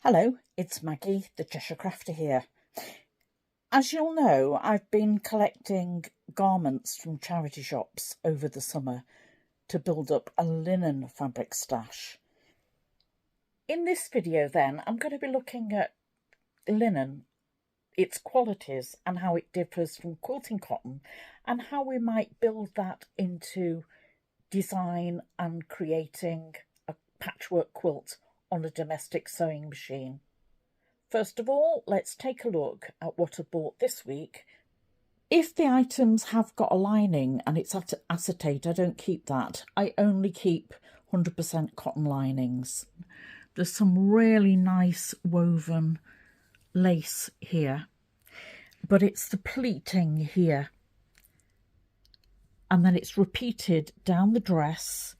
Hello, it's Maggie, the Cheshire Crafter here. As you'll know, I've been collecting garments from charity shops over the summer to build up a linen fabric stash. In this video then, I'm going to be looking at linen, its qualities and how it differs from quilting cotton and how we might build that into design and creating a patchwork quilt on a domestic sewing machine. First of all, let's take a look at what I bought this week. If the items have got a lining and it's acetate, I don't keep that. I only keep 100% cotton linings. There's some really nice woven lace here, but it's the pleating here. And then it's repeated down the dress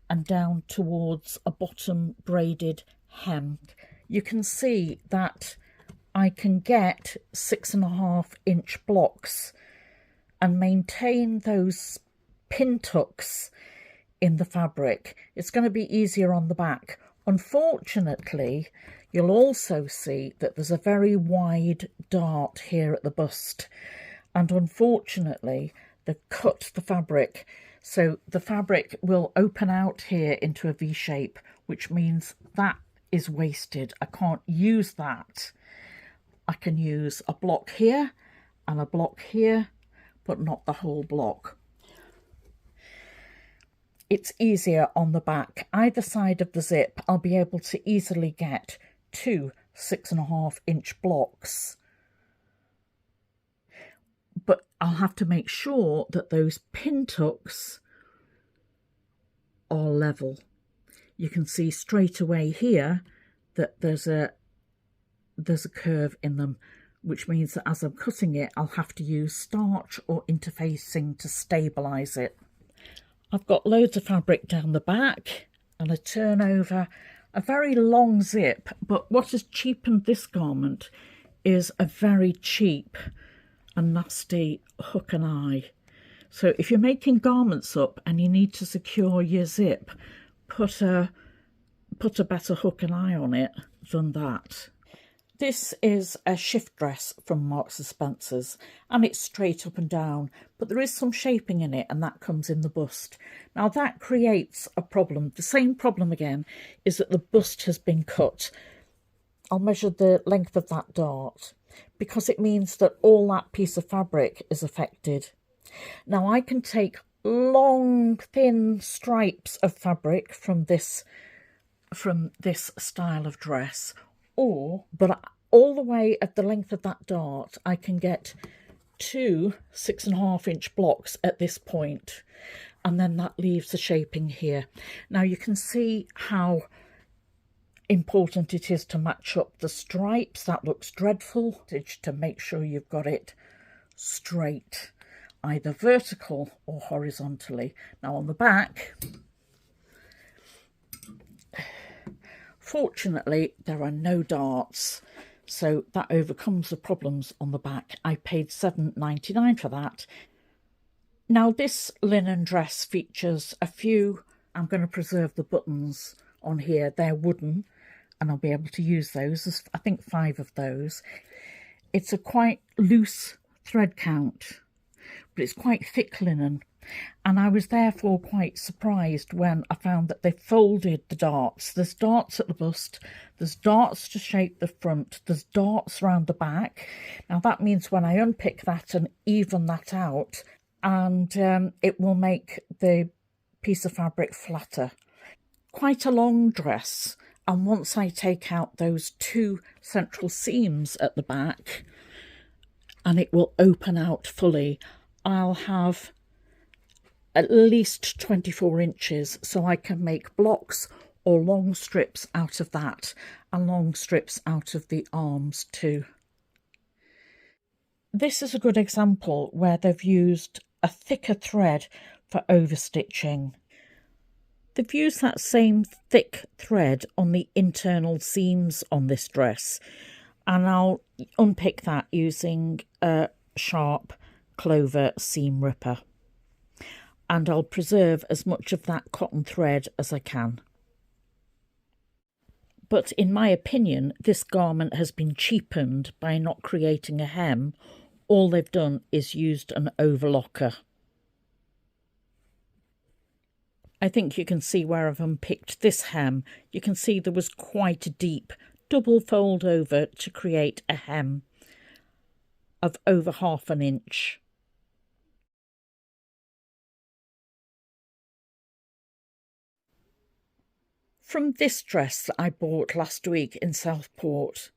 and down towards a bottom braided hem. You can see that I can get 6.5-inch blocks and maintain those pin tucks in the fabric. It's going to be easier on the back. Unfortunately, you'll also see that there's a very wide dart here at the bust, and unfortunately they've cut the fabric, so the fabric will open out here into a V shape, which means that is wasted. I can't use that. I can use a block here and a block here, but not the whole block. It's easier on the back. Either side of the zip, I'll be able to easily get two 6.5-inch blocks. But I'll have to make sure that those pin tucks are level. You can see straight away here that there's a curve in them, which means that as I'm cutting it, I'll have to use starch or interfacing to stabilise it. I've got loads of fabric down the back and I turn over a very long zip, but what has cheapened this garment is a very cheap and nasty hook and eye. So if you're making garments up and you need to secure your zip, put a better hook and eye on it than that. This is a shift dress from Marks & Spencer's and it's straight up and down, but there is some shaping in it and that comes in the bust. Now that creates a problem. The same problem again is that the bust has been cut. I'll measure the length of that dart because it means that all that piece of fabric is affected. Now I can take long thin stripes of fabric from this style of dress, but all the way at the length of that dart I can get two 6.5-inch blocks at this point, and then that leaves the shaping here. Now you can see how important it is to match up the stripes. That looks dreadful. To make sure you've got it straight, either vertical or horizontally. Now on the back, fortunately there are no darts, so that overcomes the problems on the back. I paid £7.99 for that. Now this linen dress features a few, I'm going to preserve the buttons on here, they're wooden and I'll be able to use those. There's, I think, 5 of those. It's a quite loose thread count, but it's quite thick linen. And I was therefore quite surprised when I found that they folded the darts. There's darts at the bust, there's darts to shape the front, there's darts around the back. Now that means when I unpick that and even that out, and it will make the piece of fabric flatter. Quite a long dress, and once I take out those 2 central seams at the back and it will open out fully, I'll have at least 24 inches, so I can make blocks or long strips out of that, and long strips out of the arms too. This is a good example where they've used a thicker thread for overstitching. They've used that same thick thread on the internal seams on this dress, and I'll unpick that using a sharp clover seam ripper. And I'll preserve as much of that cotton thread as I can. But in my opinion, this garment has been cheapened by not creating a hem. All they've done is used an overlocker. I think you can see where I've unpicked this hem. You can see there was quite a deep double fold over to create a hem of over 1/2 inch. From this dress that I bought last week in Southport,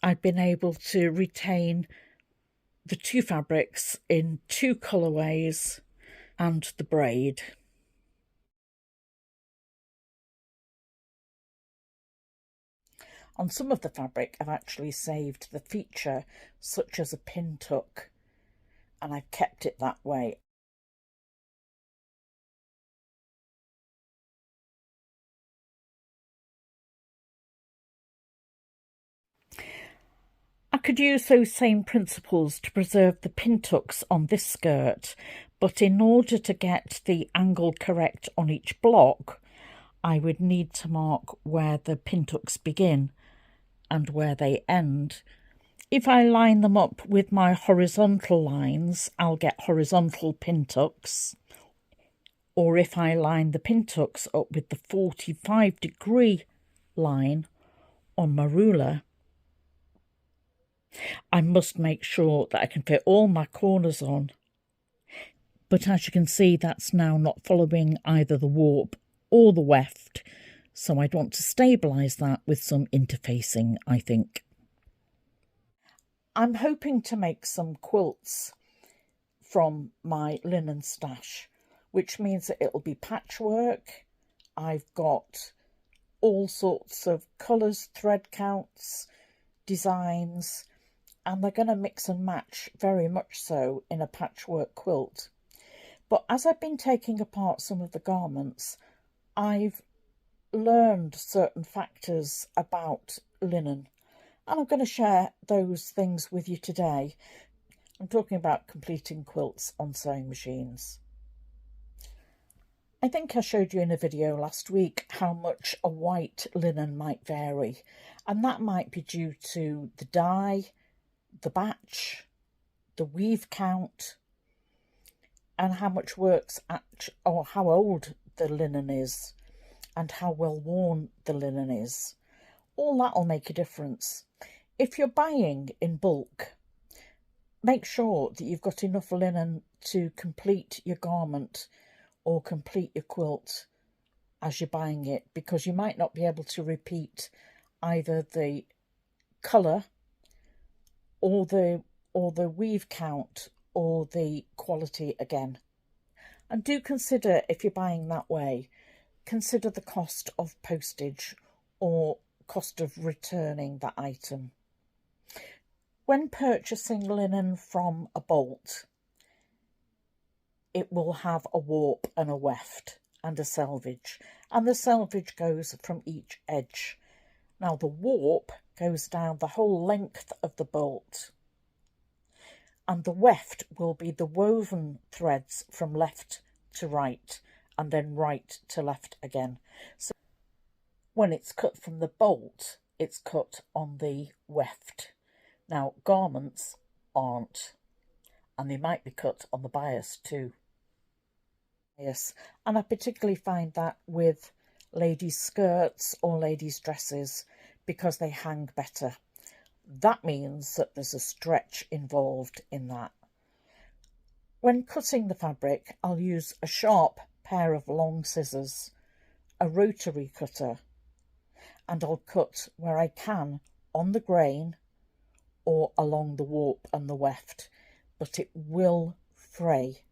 I've been able to retain the 2 fabrics in 2 colourways and the braid. On some of the fabric I've actually saved the feature, such as a pin tuck, and I've kept it that way. I could use those same principles to preserve the pin tucks on this skirt, but in order to get the angle correct on each block, I would need to mark where the pin tucks begin and where they end. If I line them up with my horizontal lines, I'll get horizontal pin tucks. Or if I line the pin tucks up with the 45-degree line on my ruler, I must make sure that I can fit all my corners on. But as you can see, that's now not following either the warp or the weft, so I'd want to stabilise that with some interfacing, I think. I'm hoping to make some quilts from my linen stash, which means that it'll be patchwork. I've got all sorts of colours, thread counts, designs, and they're going to mix and match very much so in a patchwork quilt. But as I've been taking apart some of the garments, I've learned certain factors about linen, and I'm going to share those things with you today. I'm talking about completing quilts on sewing machines. I think I showed you in a video last week how much a white linen might vary, and that might be due to the dye, the batch, the weave count, and how much works or how old the linen is and how well worn the linen is. All that'll make a difference. If you're buying in bulk, make sure that you've got enough linen to complete your garment or complete your quilt as you're buying it, because you might not be able to repeat either the colour or the weave count or the quality again. And do consider, if you're buying that way, consider the cost of postage or cost of returning that item. When purchasing linen from a bolt, it will have a warp and a weft and a selvage, and the selvage goes from each edge. Now the warp goes down the whole length of the bolt, and the weft will be the woven threads from left to right and then right to left again. So when it's cut from the bolt, it's cut on the weft. Now garments aren't, and they might be cut on the bias too. Yes, and I particularly find that with ladies' skirts or ladies' dresses, because they hang better. That means that there's a stretch involved in that. When cutting the fabric, I'll use a sharp pair of long scissors, a rotary cutter, and I'll cut where I can on the grain or along the warp and the weft, but it will fray,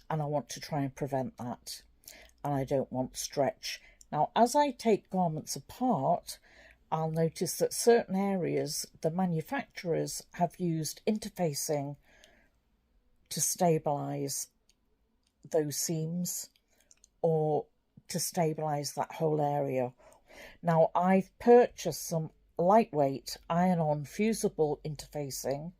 and I want to try and prevent that, and I don't want stretch. Now, as I take garments apart, I'll notice that certain areas the manufacturers have used interfacing to stabilise those seams or to stabilise that whole area. Now, I've purchased some lightweight iron-on fusible interfacing,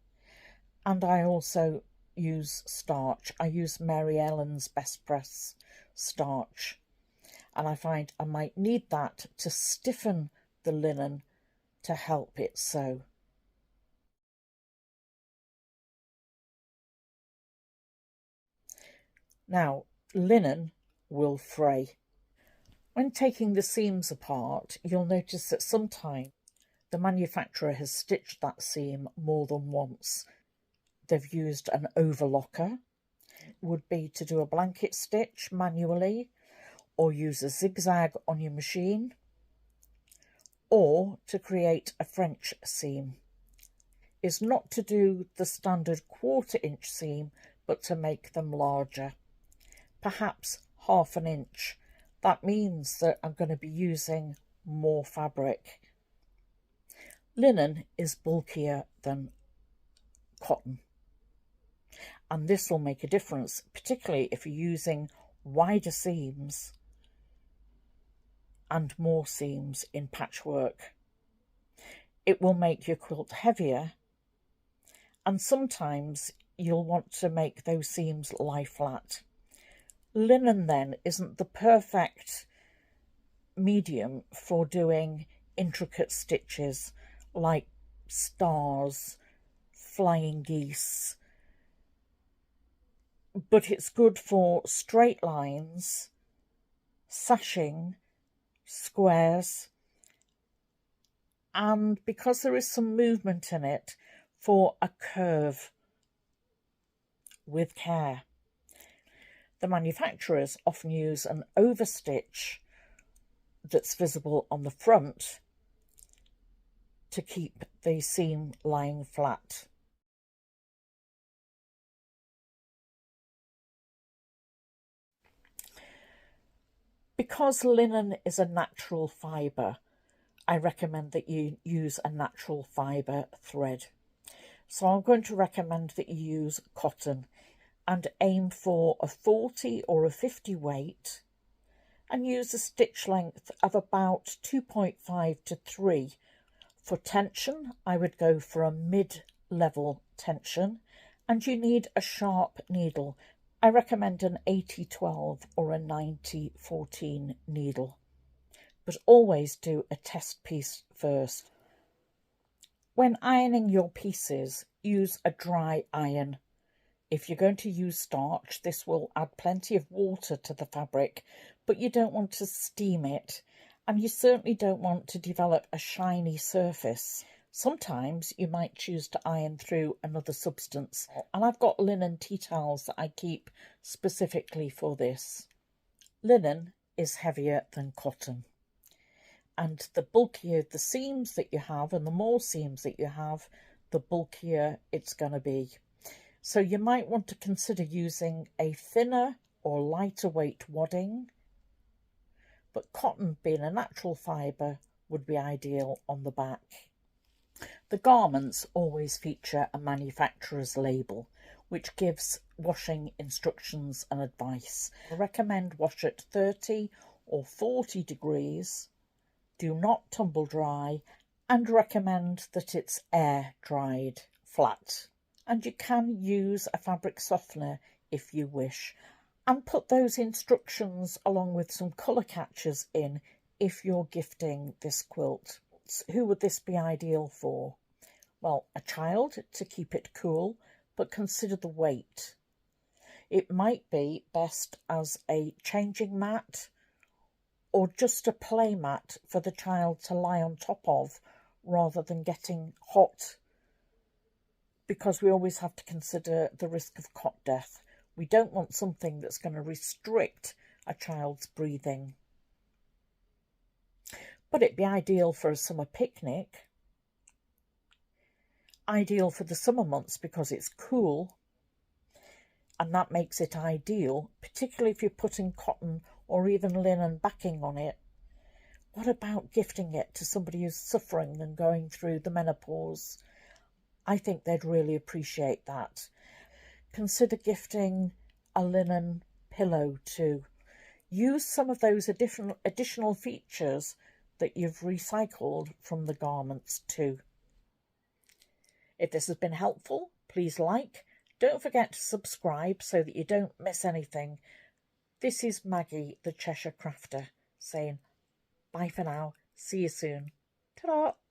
and I also use starch. I use Mary Ellen's Best Press starch, and I find I might need that to stiffen the linen to help it sew. Now, linen will fray. When taking the seams apart, you'll notice that sometimes the manufacturer has stitched that seam more than once. They've used an overlocker, would be to do a blanket stitch manually, or use a zigzag on your machine, or to create a French seam. Is not to do the standard 1/4 inch seam, but to make them larger, perhaps 1/2 inch. That means that I'm going to be using more fabric. Linen is bulkier than cotton, and this will make a difference, particularly if you're using wider seams and more seams in patchwork. It will make your quilt heavier, and sometimes you'll want to make those seams lie flat. Linen then isn't the perfect medium for doing intricate stitches like stars, flying geese, but it's good for straight lines, sashing, squares, and because there is some movement in it, for a curve with care. The manufacturers often use an overstitch that's visible on the front to keep the seam lying flat. Because linen is a natural fibre, I recommend that you use a natural fibre thread. So I'm going to recommend that you use cotton and aim for a 40 or a 50 weight, and use a stitch length of about 2.5 to 3. For tension, I would go for a mid-level tension, and you need a sharp needle. I recommend an 80-12 or a 90-14 needle, but always do a test piece first. When ironing your pieces, use a dry iron. If you're going to use starch, this will add plenty of water to the fabric, but you don't want to steam it, and you certainly don't want to develop a shiny surface. Sometimes you might choose to iron through another substance, and I've got linen tea towels that I keep specifically for this. Linen is heavier than cotton, and the bulkier the seams that you have and the more seams that you have, the bulkier it's going to be. So you might want to consider using a thinner or lighter weight wadding, but cotton, being a natural fibre, would be ideal on the back. The garments always feature a manufacturer's label, which gives washing instructions and advice. I recommend wash at 30 or 40 degrees, do not tumble dry, and recommend that it's air dried flat. And you can use a fabric softener if you wish, and put those instructions along with some colour catchers in if you're gifting this quilt. Who would this be ideal for? Well, a child, to keep it cool, but consider the weight. It might be best as a changing mat or just a play mat for the child to lie on top of rather than getting hot, because we always have to consider the risk of cot death. We don't want something that's going to restrict a child's breathing. But it'd be ideal for a summer picnic. Ideal for the summer months because it's cool, and that makes it ideal, particularly if you're putting cotton or even linen backing on it. What about gifting it to somebody who's suffering and going through the menopause? I think they'd really appreciate that. Consider gifting a linen pillow too. Use some of those additional features that you've recycled from the garments too. If this has been helpful, please like. Don't forget to subscribe so that you don't miss anything. This is Maggie, the Cheshire Crafter, saying bye for now. See you soon. Ta-da!